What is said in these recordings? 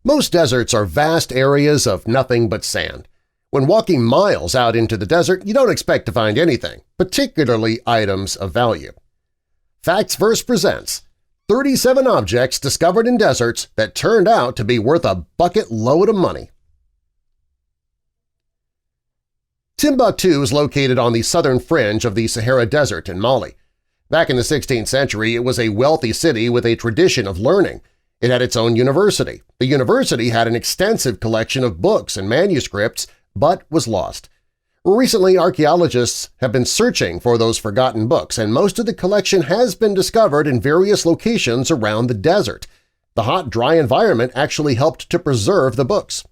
Most deserts are vast areas of nothing but sand. When walking miles out into the desert, you don't expect to find anything, particularly items of value. Facts Verse presents 37 objects discovered in deserts that turned out to be worth a bucket load of money. Timbuktu is located on the southern fringe of the Sahara Desert in Mali. Back in the 16th century, it was a wealthy city with a tradition of learning. It had its own university. The university had an extensive collection of books and manuscripts, but was lost. Recently, archaeologists have been searching for those forgotten books, and most of the collection has been discovered in various locations around the desert. The hot, dry environment actually helped to preserve the books.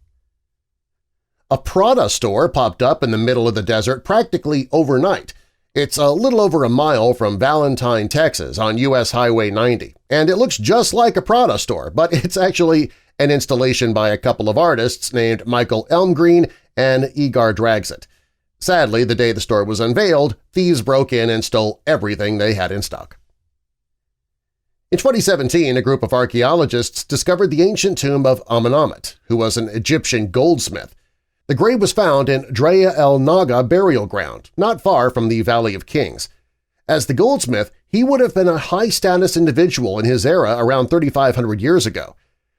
A PRADA store popped up in the middle of the desert practically overnight. It's a little over a mile from Valentine, Texas on U.S. Highway 90, and it looks just like a PRADA store, but it's actually an installation by a couple of artists named Michael Elmgreen and Igor Dragset. Sadly, the day the store was unveiled, thieves broke in and stole everything they had in stock. In 2017, a group of archaeologists discovered the ancient tomb of Amenemhet, who was an Egyptian goldsmith. The grave was found in Deir el-Naga burial ground, not far from the Valley of Kings. As the goldsmith, he would have been a high-status individual in his era around 3,500 years ago.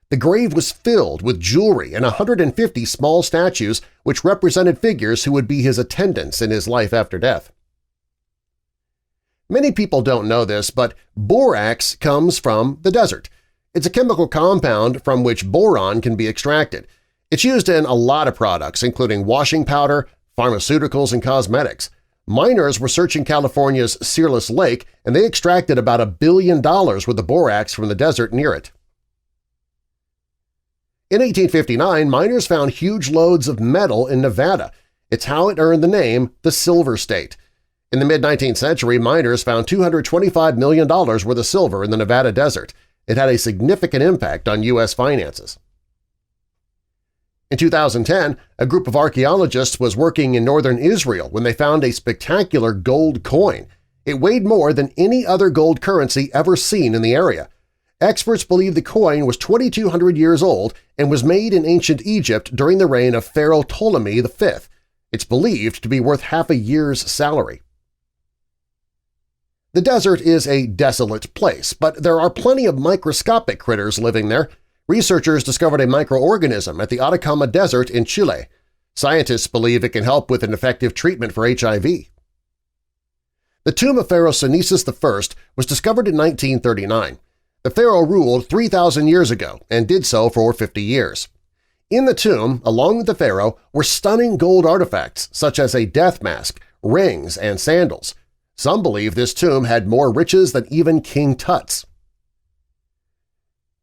The grave was filled with jewelry and 150 small statues which represented figures who would be his attendants in his life after death. Many people don't know this, but borax comes from the desert. It's a chemical compound from which boron can be extracted. It's used in a lot of products, including washing powder, pharmaceuticals, and cosmetics. Miners were searching California's Searless Lake, and they extracted about $1 billion worth of borax from the desert near it. In 1859, miners found huge loads of metal in Nevada. It's how it earned the name the Silver State. In the mid-19th century, miners found $225 million worth of silver in the Nevada desert. It had a significant impact on U.S. finances. In 2010, a group of archaeologists was working in northern Israel when they found a spectacular gold coin. It weighed more than any other gold currency ever seen in the area. Experts believe the coin was 2,200 years old and was made in ancient Egypt during the reign of Pharaoh Ptolemy V. It's believed to be worth half a year's salary. The desert is a desolate place, but there are plenty of microscopic critters living there. Researchers discovered a microorganism at the Atacama Desert in Chile. Scientists believe it can help with an effective treatment for HIV. The tomb of Pharaoh Sunesis I was discovered in 1939. The pharaoh ruled 3,000 years ago and did so for 50 years. In the tomb, along with the pharaoh, were stunning gold artifacts such as a death mask, rings, and sandals. Some believe this tomb had more riches than even King Tut's.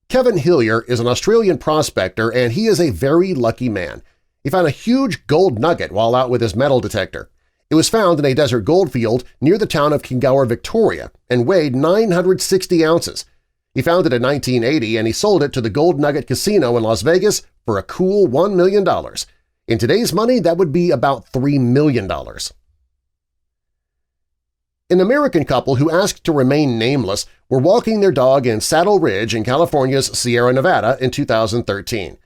Kevin Hillier is an Australian prospector, and he is a very lucky man. He found a huge gold nugget while out with his metal detector. It was found in a desert gold field near the town of Kingawa, Victoria, and weighed 960 ounces. He found it in 1980, and he sold it to the Gold Nugget Casino in Las Vegas for a cool $1 million. In today's money, that would be about $3 million. An American couple who asked to remain nameless were walking their dog in Saddle Ridge in California's Sierra Nevada in 2013.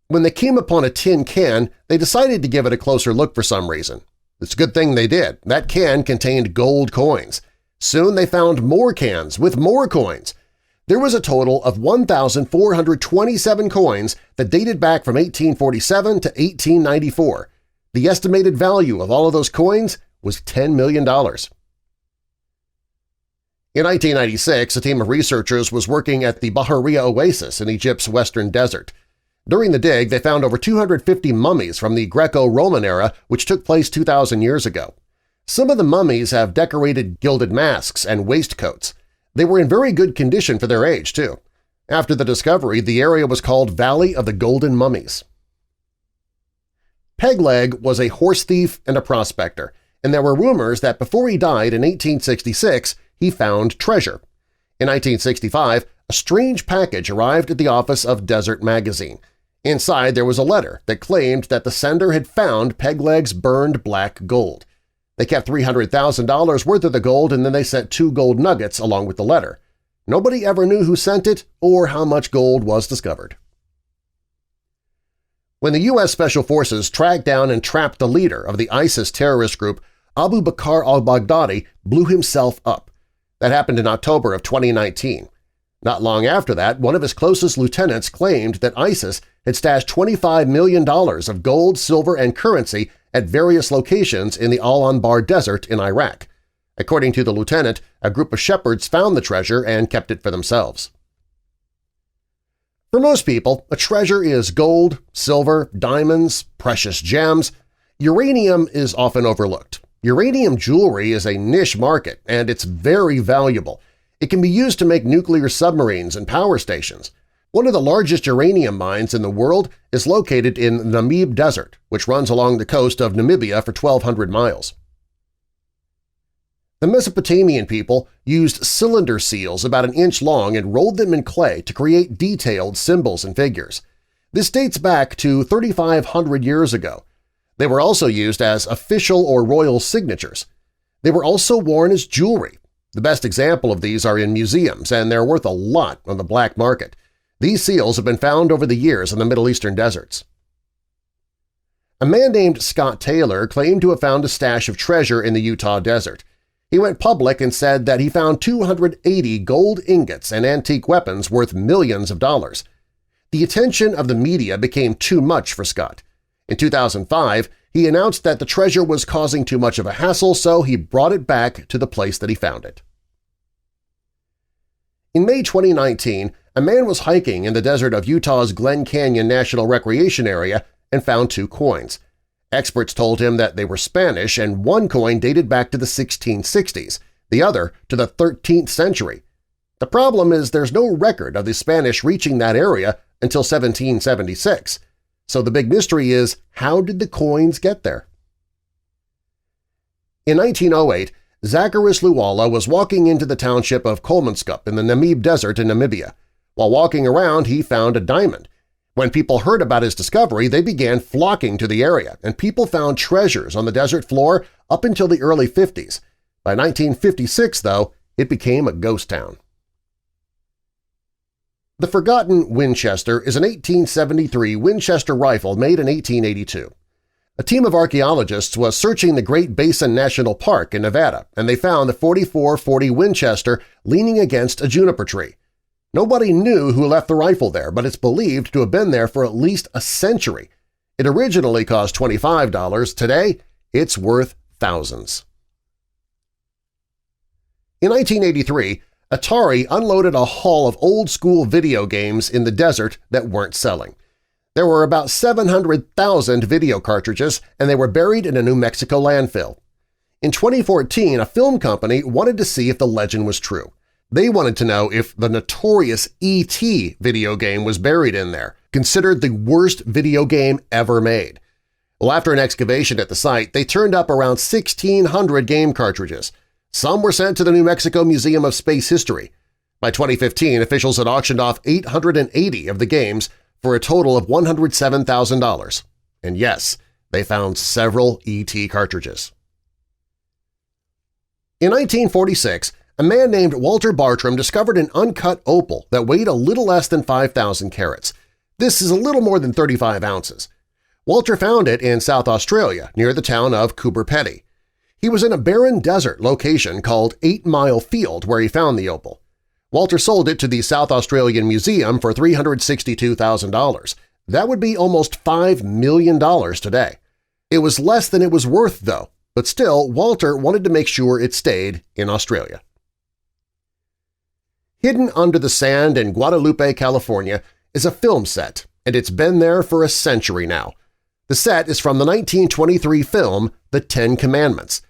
When they came upon a tin can, they decided to give it a closer look for some reason. It's a good thing they did. That can contained gold coins. Soon they found more cans with more coins. There was a total of 1,427 coins that dated back from 1847 to 1894. The estimated value of all of those coins was $10 million. In 1996, a team of researchers was working at the Bahariya Oasis in Egypt's western desert. During the dig, they found over 250 mummies from the Greco-Roman era, which took place 2,000 years ago. Some of the mummies have decorated gilded masks and waistcoats. They were in very good condition for their age, too. After the discovery, the area was called Valley of the Golden Mummies. Peg was a horse thief and a prospector, and there were rumors that before he died in 1866, he found treasure. In 1965, a strange package arrived at the office of Desert Magazine. Inside there was a letter that claimed that the sender had found Pegleg's burned black gold. They kept $300,000 worth of the gold, and then they sent 2 gold nuggets along with the letter. Nobody ever knew who sent it or how much gold was discovered. When the U.S. Special Forces tracked down and trapped the leader of the ISIS terrorist group, Abu Bakr al-Baghdadi blew himself up. That happened in October of 2019. Not long after that, one of his closest lieutenants claimed that ISIS had stashed $25 million of gold, silver, and currency at various locations in the Al-Anbar Desert in Iraq. According to the lieutenant, a group of shepherds found the treasure and kept it for themselves. For most people, a treasure is gold, silver, diamonds, precious gems. Uranium is often overlooked. Uranium jewelry is a niche market, and it's very valuable. It can be used to make nuclear submarines and power stations. One of the largest uranium mines in the world is located in the Namib Desert, which runs along the coast of Namibia for 1,200 miles. The Mesopotamian people used cylinder seals about an inch long and rolled them in clay to create detailed symbols and figures. This dates back to 3,500 years ago. They were also used as official or royal signatures. They were also worn as jewelry. The best example of these are in museums, and they're worth a lot on the black market. These seals have been found over the years in the Middle Eastern deserts. A man named Scott Taylor claimed to have found a stash of treasure in the Utah desert. He went public and said that he found 280 gold ingots and antique weapons worth millions of dollars. The attention of the media became too much for Scott. In 2005, he announced that the treasure was causing too much of a hassle, so he brought it back to the place that he found it. In May 2019, a man was hiking in the desert of Utah's Glen Canyon National Recreation Area and found 2 coins. Experts told him that they were Spanish, and one coin dated back to the 1660s, the other to the 13th century. The problem is there's no record of the Spanish reaching that area until 1776. So the big mystery is, how did the coins get there? In 1908, Zacharias Luala was walking into the township of Kolmanskup in the Namib Desert in Namibia. While walking around, he found a diamond. When people heard about his discovery, they began flocking to the area, and people found treasures on the desert floor up until the early 50s. By 1956, though, it became a ghost town. The Forgotten Winchester is an 1873 Winchester rifle made in 1882. A team of archaeologists was searching the Great Basin National Park in Nevada, and they found the .44-40 Winchester leaning against a juniper tree. Nobody knew who left the rifle there, but it's believed to have been there for at least a century. It originally cost $25. Today, it's worth thousands. In 1983, ATARI unloaded a haul of old-school video games in the desert that weren't selling. There were about 700,000 video cartridges, and they were buried in a New Mexico landfill. In 2014, a film company wanted to see if the legend was true. They wanted to know if the notorious E.T. video game was buried in there, considered the worst video game ever made. Well, after an excavation at the site, they turned up around 1,600 game cartridges. Some were sent to the New Mexico Museum of Space History. By 2015, officials had auctioned off 880 of the games for a total of $107,000. And yes, they found several E.T. cartridges. In 1946, a man named Walter Bartram discovered an uncut opal that weighed a little less than 5,000 carats. This is a little more than 35 ounces. Walter found it in South Australia near the town of Coober Pedy. He was in a barren desert location called 8 Mile Field where he found the opal. Walter sold it to the South Australian Museum for $362,000. That would be almost $5 million today. It was less than it was worth, though, but still Walter wanted to make sure it stayed in Australia. Hidden under the sand in Guadalupe, California, is a film set, and it's been there for a century now. The set is from the 1923 film The 10 Commandments.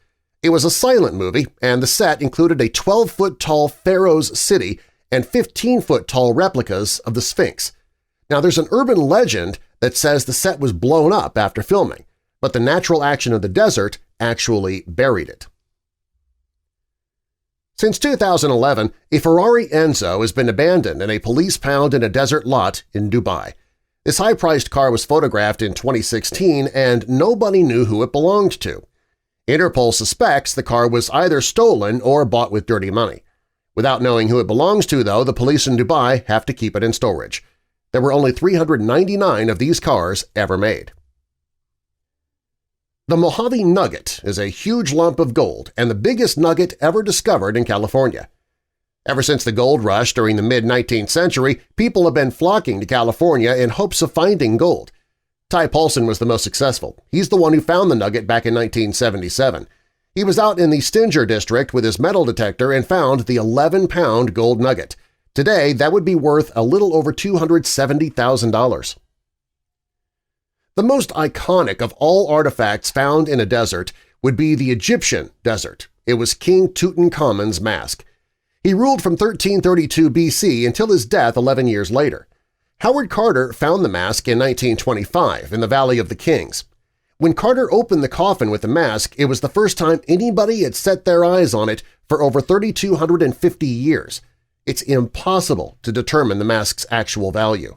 It was a silent movie, and the set included a 12-foot-tall Pharaoh's city and 15-foot-tall replicas of the Sphinx. Now, there's an urban legend that says the set was blown up after filming, but the natural action of the desert actually buried it. Since 2011, a Ferrari Enzo has been abandoned in a police pound in a desert lot in Dubai. This high-priced car was photographed in 2016 and nobody knew who it belonged to. Interpol suspects the car was either stolen or bought with dirty money. Without knowing who it belongs to, though, the police in Dubai have to keep it in storage. There were only 399 of these cars ever made. The Mojave Nugget is a huge lump of gold and the biggest nugget ever discovered in California. Ever since the gold rush during the mid-19th century, people have been flocking to California in hopes of finding gold. Ty Paulson was the most successful. He's the one who found the nugget back in 1977. He was out in the Stinger district with his metal detector and found the 11-pound gold nugget. Today, that would be worth a little over $270,000. The most iconic of all artifacts found in a desert would be the Egyptian desert. It was King Tutankhamun's mask. He ruled from 1332 BC until his death 11 years later. Howard Carter found the mask in 1925 in the Valley of the Kings. When Carter opened the coffin with the mask, it was the first time anybody had set their eyes on it for over 3,250 years. It's impossible to determine the mask's actual value.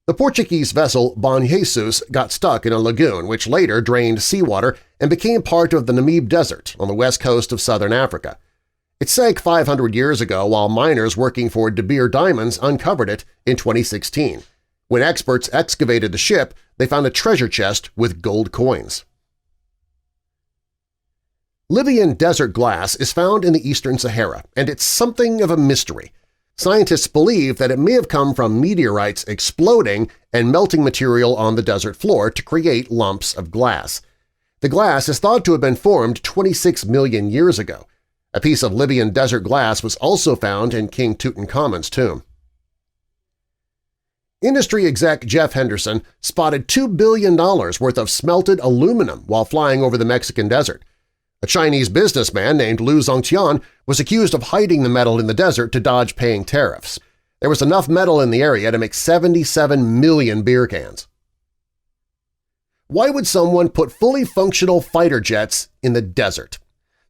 The Portuguese vessel Bom Jesus got stuck in a lagoon which later drained seawater and became part of the Namib Desert on the west coast of southern Africa. It sank 500 years ago while miners working for De Beer Diamonds uncovered it in 2016. When experts excavated the ship, they found a treasure chest with gold coins. Libyan desert glass is found in the eastern Sahara, and it's something of a mystery. Scientists believe that it may have come from meteorites exploding and melting material on the desert floor to create lumps of glass. The glass is thought to have been formed 26 million years ago. A piece of Libyan desert glass was also found in King Tutankhamun's tomb. Industry exec Jeff Henderson spotted $2 billion worth of smelted aluminum while flying over the Mexican desert. A Chinese businessman named Liu Zongtian was accused of hiding the metal in the desert to dodge paying tariffs. There was enough metal in the area to make 77 million beer cans. Why would someone put fully functional fighter jets in the desert?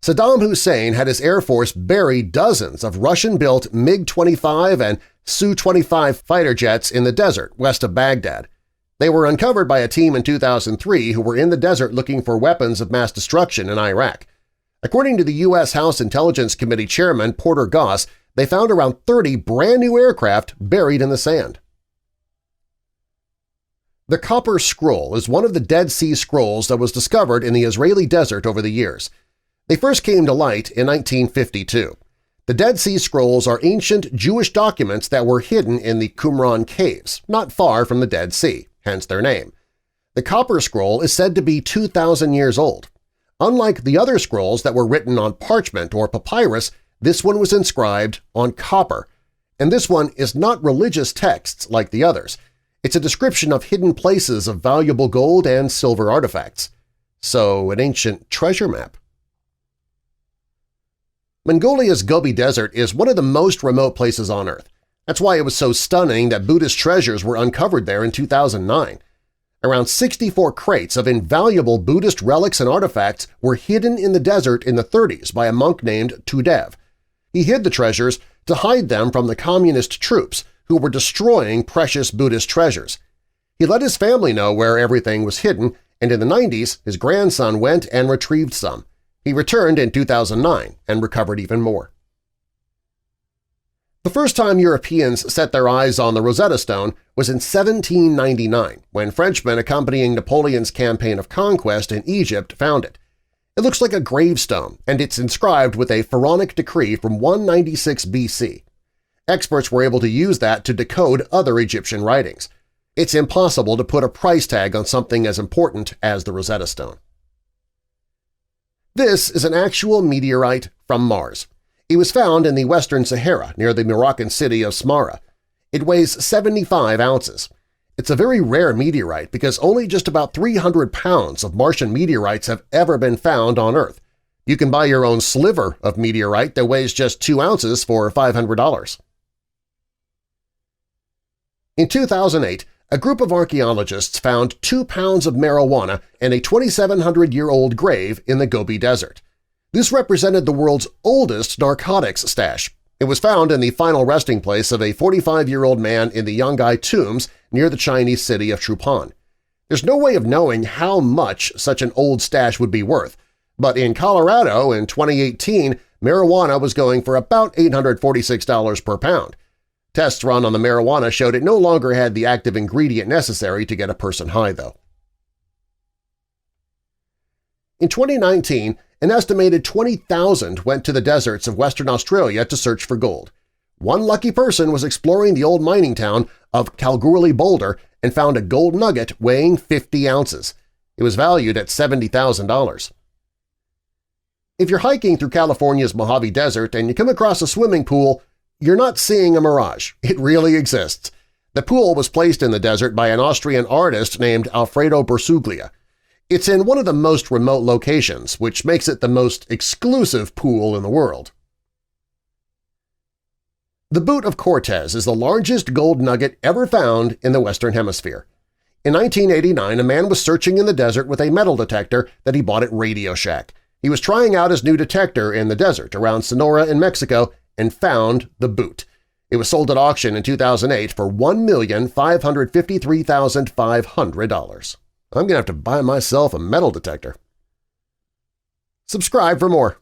Saddam Hussein had his Air Force bury dozens of Russian-built MiG-25 and Su-25 fighter jets in the desert west of Baghdad. They were uncovered by a team in 2003 who were in the desert looking for weapons of mass destruction in Iraq. According to the U.S. House Intelligence Committee Chairman Porter Goss, they found around 30 brand-new aircraft buried in the sand. The Copper Scroll is one of the Dead Sea Scrolls that was discovered in the Israeli desert over the years. They first came to light in 1952. The Dead Sea Scrolls are ancient Jewish documents that were hidden in the Qumran caves, not far from the Dead Sea, hence their name. The Copper Scroll is said to be 2,000 years old. Unlike the other scrolls that were written on parchment or papyrus, this one was inscribed on copper. And this one is not religious texts like the others. It's a description of hidden places of valuable gold and silver artifacts. So an ancient treasure map. Mongolia's Gobi Desert is one of the most remote places on Earth. That's why it was so stunning that Buddhist treasures were uncovered there in 2009. Around 64 crates of invaluable Buddhist relics and artifacts were hidden in the desert in the 30s by a monk named Tudev. He hid the treasures to hide them from the communist troops who were destroying precious Buddhist treasures. He let his family know where everything was hidden, and in the 90s his grandson went and retrieved some. He returned in 2009 and recovered even more. The first time Europeans set their eyes on the Rosetta Stone was in 1799 when Frenchmen accompanying Napoleon's campaign of conquest in Egypt found it. It looks like a gravestone, and it's inscribed with a pharaonic decree from 196 BC. Experts were able to use that to decode other Egyptian writings. It's impossible to put a price tag on something as important as the Rosetta Stone. This is an actual meteorite from Mars. It was found in the western Sahara near the Moroccan city of Smara. It weighs 75 ounces. It's a very rare meteorite because only just about 300 pounds of Martian meteorites have ever been found on Earth. You can buy your own sliver of meteorite that weighs just 2 ounces for $500. In 2008, a group of archaeologists found 2 pounds of marijuana in a 2,700-year-old grave in the Gobi Desert. This represented the world's oldest narcotics stash. It was found in the final resting place of a 45-year-old man in the Yanggai tombs near the Chinese city of Chupan. There's no way of knowing how much such an old stash would be worth, but in Colorado in 2018, marijuana was going for about $846 per pound. Tests run on the marijuana showed it no longer had the active ingredient necessary to get a person high, though. In 2019, an estimated 20,000 went to the deserts of Western Australia to search for gold. One lucky person was exploring the old mining town of Kalgoorlie Boulder and found a gold nugget weighing 50 ounces. It was valued at $70,000. If you're hiking through California's Mojave Desert and you come across a swimming pool, you're not seeing a mirage. It really exists. The pool was placed in the desert by an Austrian artist named Alfredo Bersuglia. It's in one of the most remote locations, which makes it the most exclusive pool in the world. The boot of Cortez is the largest gold nugget ever found in the Western Hemisphere. In 1989, a man was searching in the desert with a metal detector that he bought at Radio Shack. He was trying out his new detector in the desert around Sonora in Mexico and found the boot. It was sold at auction in 2008 for $1,553,500. I'm going to have to buy myself a metal detector. Subscribe for more.